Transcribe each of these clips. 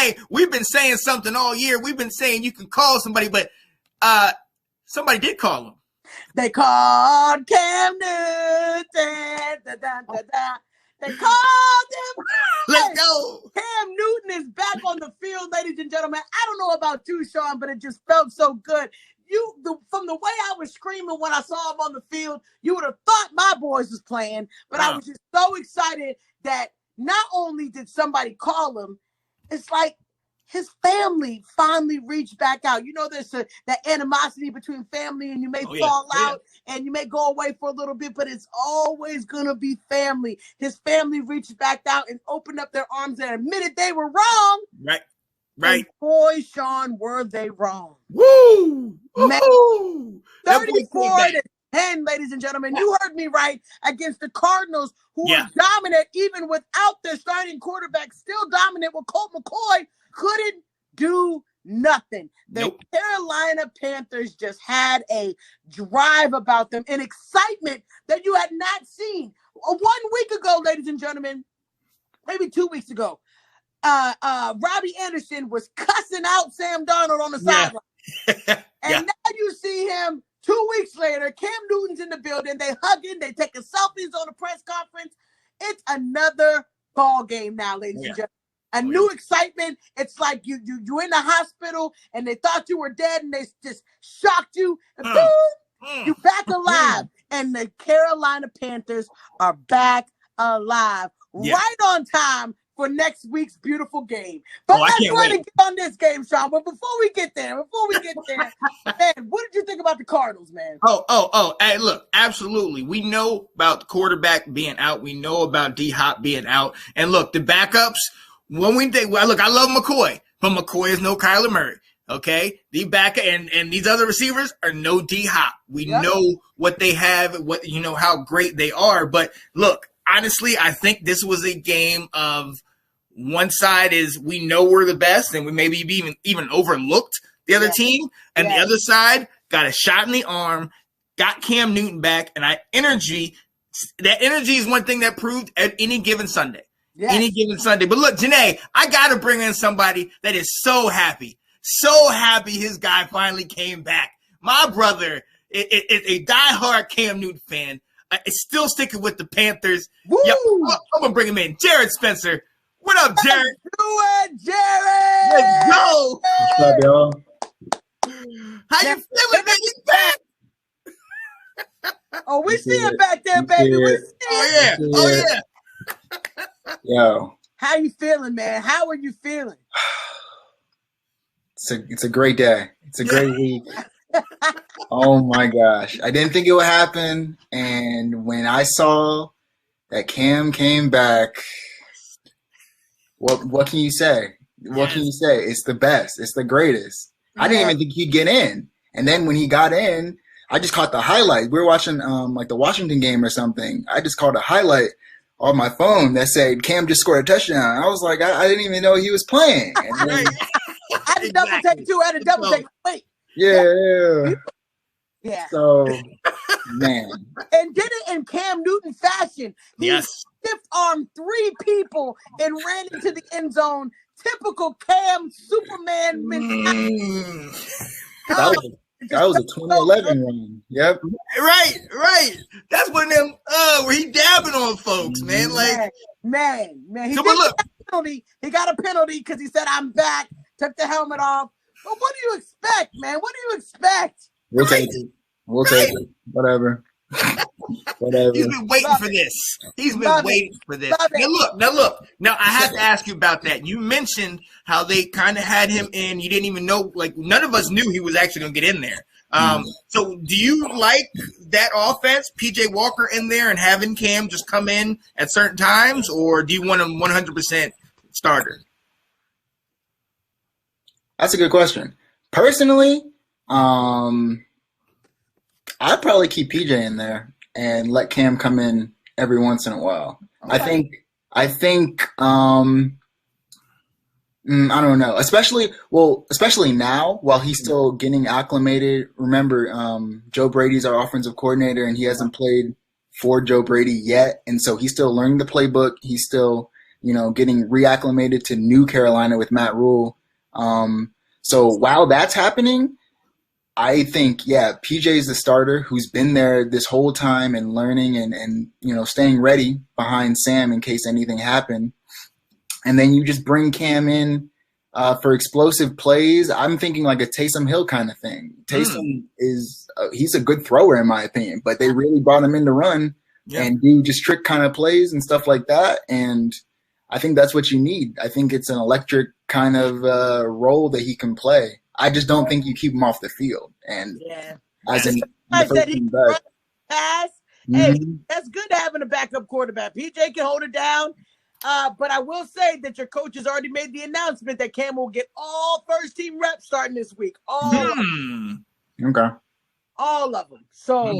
Janae, we've been saying something all year. We've been saying you can call somebody, but somebody did call him. They called Cam Newton. They called him. Let's go. Cam Newton is back on the field, ladies and gentlemen. I don't know about you, Sean, but it just felt so good. From the way I was screaming when I saw him on the field, you would have thought my boys was playing, but I was just so excited that not only did somebody call him, it's like his family finally reached back out. You know, there's that animosity between family, and you may fall out and you may go away for a little bit, but it's always going to be family. His family reached back out and opened up their arms and admitted they were wrong. Right. And boy, Sean, were they wrong. Woo! Man, 34-10, ladies and gentlemen. You heard me right, against the Cardinals, who were dominant even without their starting quarterback, still dominant with Colt McCoy, couldn't do nothing. The Carolina Panthers just had a drive about them, an excitement that you had not seen. 1 week ago, ladies and gentlemen, maybe 2 weeks ago, Robbie Anderson was cussing out Sam Darnold on the sideline. And now you see him 2 weeks later, Cam Newton's in the building, they hugging, they taking selfies on the press conference. It's another ball game now, ladies and gentlemen. A new excitement. It's like you're in the hospital and they thought you were dead and they just shocked you. And boom, you're back alive. And the Carolina Panthers are back alive. Right on time for next week's beautiful game. But let's go ahead and get on this game, Sean. But before we get there, man, what did you think about the Cardinals, man? Hey, look, absolutely. We know about the quarterback being out. We know about D-Hop being out. And look, the backups, when we think, well, look, I love McCoy, but McCoy is no Kyler Murray. Okay, the back and these other receivers are no D-Hop. We know what they have, how great they are. But look, honestly, I think this was a game of one side is we know we're the best and we maybe even overlooked the other team, and the other side got a shot in the arm, got Cam Newton back, and that energy is one thing that proved at any given Sunday. Any given Sunday. But look, Janae, I got to bring in somebody that is so happy his guy finally came back. My brother is a diehard Cam Newton fan. Is still sticking with the Panthers. Yep, I'm going to bring him in. Jared Spencer. What up, Jared? Do it, Jared! Let's go! What's up, y'all? How you feeling, man? He's back! Oh, we see it back there, baby. We see it. Oh, yeah. Yo. How you feeling, man? How are you feeling? It's a great day. It's a great week. Oh my gosh. I didn't think it would happen. And when I saw that Cam came back, what can you say? What can you say? It's the best. It's the greatest. I didn't even think he'd get in. And then when he got in, I just caught the highlight. We were watching like the Washington game or something. I just caught a highlight on my phone that said Cam just scored a touchdown. I was like, I didn't even know he was playing. And then, I had a double take too. I had a double take. Wait. Yeah. So, man. And did it in Cam Newton fashion. He stiff-armed 3 people and ran into the end zone. Typical Cam Superman mentality. That was a 2011 run. Yep. Right. That's when them where he dabbing on folks, man. Like man. He got a penalty because he said, "I'm back." Took the helmet off. But what do you expect, man? What do you expect? We'll take it. Whatever. He's been waiting for this. Now look. Now I have to ask you about that. You mentioned how they kind of had him in. You didn't even know, like none of us knew he was actually going to get in there. So do you like that offense, PJ Walker in there and having Cam just come in at certain times, or do you want him 100% starter? That's a good question. Personally, I'd probably keep PJ in there and let Cam come in every once in a while. Okay. I think I don't know. Especially now while he's still getting acclimated. Remember, Joe Brady's our offensive coordinator and he hasn't played for Joe Brady yet. And so he's still learning the playbook. He's still, getting reacclimated to New Carolina with Matt Rule. So while that's happening, I think, PJ is the starter who's been there this whole time and learning and staying ready behind Sam in case anything happened. And then you just bring Cam in for explosive plays. I'm thinking like a Taysom Hill kind of thing. Taysom he's a good thrower in my opinion, but they really brought him in to run and do just trick kind of plays and stuff like that. And I think that's what you need. I think it's an electric kind of role that he can play. I just don't think you keep him off the field. And as in I said he can run, pass. Hey, that's good having a backup quarterback. PJ can hold it down. But I will say that your coach has already made the announcement that Cam will get all first-team reps starting this week. All of them. Okay. All of them. So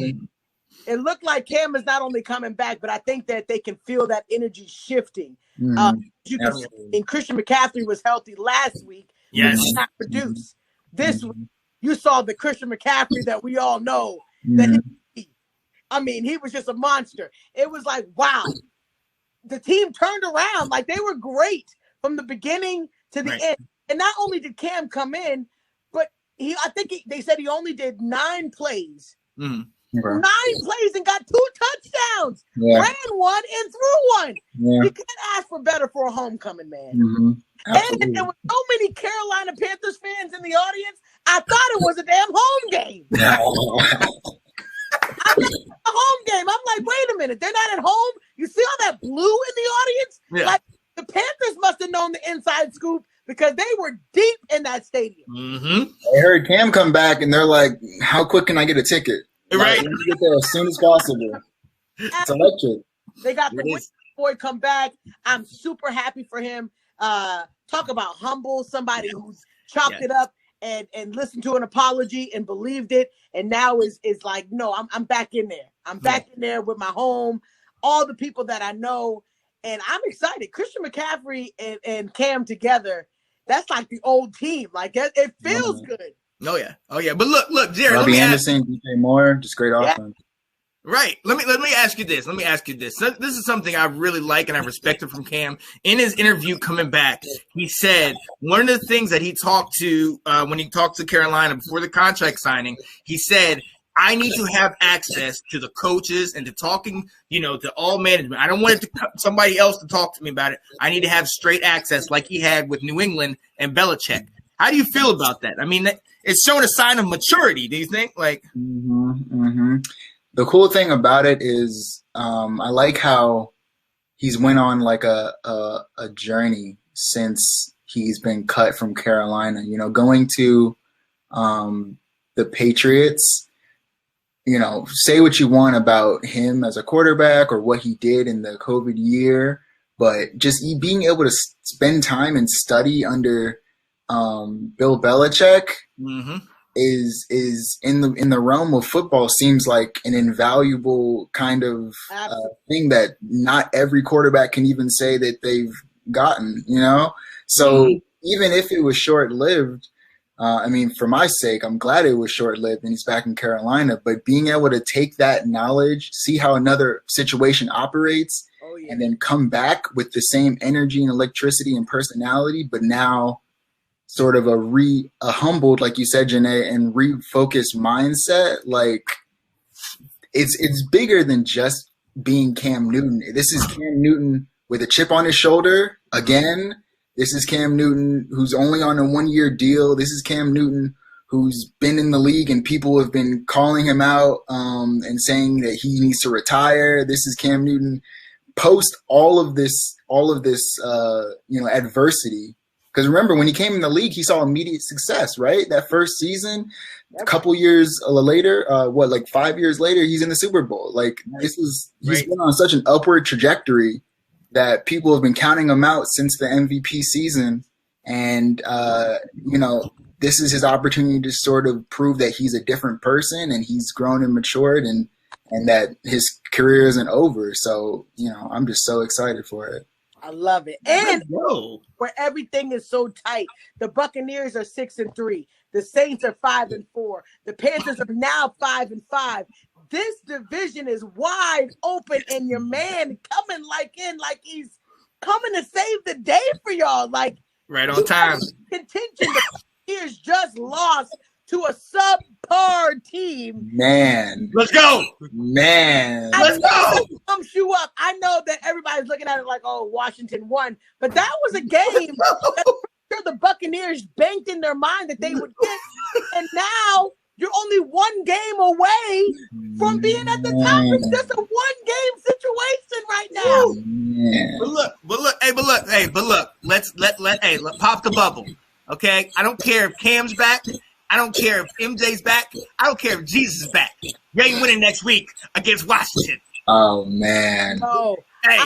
it looked like Cam is not only coming back, but I think that they can feel that energy shifting. You can see, and Christian McCaffrey was healthy last week. Yes. He did not produce. This week, you saw the Christian McCaffrey that we all know. He was just a monster. It was like, wow. The team turned around. Like, they were great from the beginning to the end. And not only did Cam come in, but they said he only did 9 plays. 9 plays and got 2 touchdowns. Ran one and threw one. You can't ask for better for a homecoming, man. And there were so many Carolina Panthers fans in the audience, I thought it was a damn home game. A home game. I'm like, wait a minute, they're not at home. You see all that blue in the audience? Like, the Panthers must have known the inside scoop because they were deep in that stadium. They heard Cam come back and they're like, how quick can I get a ticket? Right. Let's get there as soon as possible. It's electric. They got the boy come back. I'm super happy for him. Talk about humble, somebody who's chalked it up and listened to an apology and believed it, and now is like, no, I'm back in there. I'm back in there with my home, all the people that I know, and I'm excited. Christian McCaffrey and Cam together, that's like the old team. Like, it feels good. Oh yeah. But look, Jared. Robbie Anderson, DJ Moore, just great offense. Right. Let me ask you this. So this is something I really like and I respected from Cam. In his interview coming back, he said one of the things that he talked to when he talked to Carolina before the contract signing, he said, I need to have access to the coaches and to talking, to all management. I don't want somebody else to talk to me about it. I need to have straight access like he had with New England and Belichick. How do you feel about that? I mean, it's showing a sign of maturity. Do you think? Like, The cool thing about it is I like how he's went on like a journey since he's been cut from Carolina. Going to the Patriots. Say what you want about him as a quarterback or what he did in the COVID year, but just being able to spend time and study under Bill Belichick is in the realm of football seems like an invaluable kind of thing that not every quarterback can even say that they've gotten. So even if it was short-lived, for my sake, I'm glad it was short-lived and he's back in Carolina, but being able to take that knowledge, see how another situation operates, and then come back with the same energy and electricity and personality, but now sort of a humbled, like you said, Janae, and refocused mindset. Like, it's bigger than just being Cam Newton. This is Cam Newton with a chip on his shoulder again. This is Cam Newton who's only on a 1-year deal. This is Cam Newton who's been in the league and people have been calling him out and saying that he needs to retire. This is Cam Newton post all of this adversity. Because remember, when he came in the league, he saw immediate success, right? That first season, a couple years later, 5 years later, he's in the Super Bowl. Like, he's been on such an upward trajectory that people have been counting him out since the MVP season. And, this is his opportunity to sort of prove that he's a different person and he's grown and matured and that his career isn't over. So, I'm just so excited for it. I love it. And where everything is so tight. The Buccaneers are 6-3. The Saints are 5-4. The Panthers are now 5-5. This division is wide open, and your man coming like he's coming to save the day for y'all. Like right on time. Contention. The Panthers just lost to a subpar team. Man, let's go. Man, let's go. Pumps you up. I know that everybody's looking at it like, oh, Washington won, but that was a game that the Buccaneers banked in their mind that they would get, and now you're only one game away from being at the top. It's just a one-game situation right now. But look. Let's pop the bubble, okay? I don't care if Cam's back. I don't care if MJ's back. I don't care if Jesus is back. You ain't winning next week against Washington. Oh man. Oh, hey.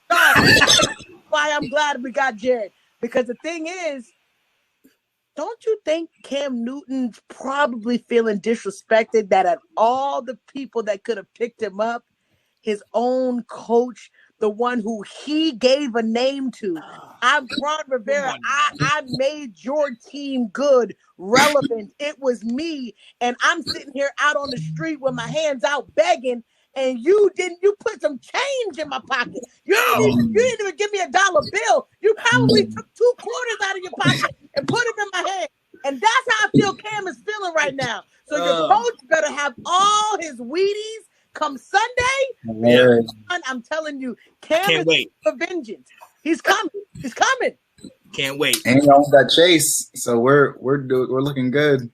That's why I'm glad we got Jared. Because the thing is, don't you think Cam Newton's probably feeling disrespected that at all the people that could have picked him up, his own coach, the one who he gave a name to, I'm Ron Rivera. I made your team good, relevant. It was me. And I'm sitting here out on the street with my hands out begging. And you put some change in my pocket. You didn't even give me $1 bill. You probably took 2 quarters out of your pocket and put them in my hand. And that's how I feel Cam is feeling right now. So your coach better have all his Wheaties come Sunday. Yeah. I'm telling you, Cam is for vengeance. He's coming. He's coming. Can't wait. And on that Chase, so we're looking good.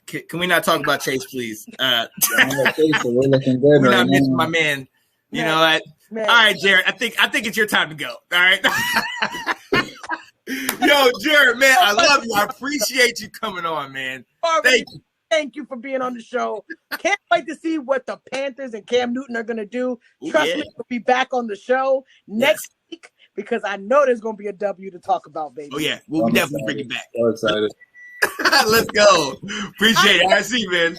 Can we not talk about Chase, please? Chase, so we're looking good. We're not missing my man. You know what? All right, Jared. I think it's your time to go. All right. Yo, Jared, man, I love you. I appreciate you coming on, man. Thank you. Thank you for being on the show. Can't wait to see what the Panthers and Cam Newton are going to do. Trust me, we'll be back on the show next week because I know there's going to be a W to talk about, baby. Oh, yeah. We'll definitely bring it back. So excited. Let's go. Appreciate it. I see you, man.